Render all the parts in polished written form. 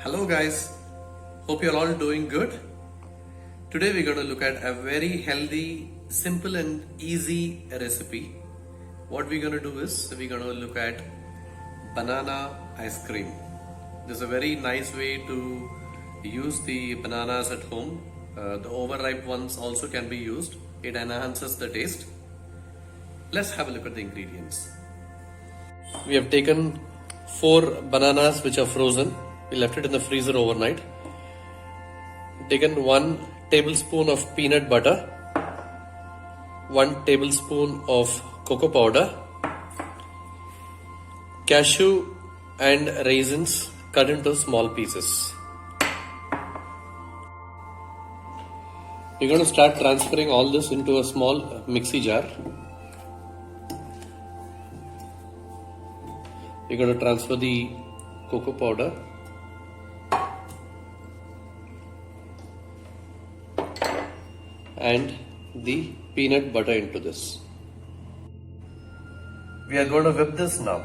Hello guys, hope you're all doing good. Today we're going to look at a very healthy, simple and easy recipe. What we're going to do is we're going to look at banana ice cream. This is a very nice way to use the bananas at home. The overripe ones also can be used. It enhances the taste. Let's have a look at the ingredients. We have taken 4 bananas which are frozen. We left it in the freezer overnight. Taken 1 tablespoon of peanut butter, 1 tablespoon of cocoa powder, cashew and raisins cut into small pieces. We're going to start transferring all this into a small mixie jar. We're going to transfer the cocoa powder, and the peanut butter into this. We are going to whip this now.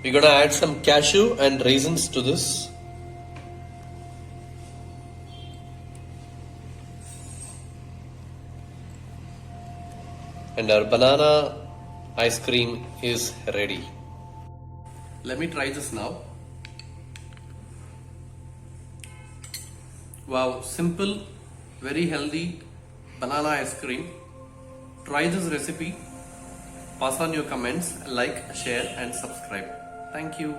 We're going to add some cashew and raisins to this. And our banana ice cream is ready. Let me try this now. Wow, simple, very healthy banana ice cream. Try this recipe. Pass on your comments, like, share and subscribe. Thank you.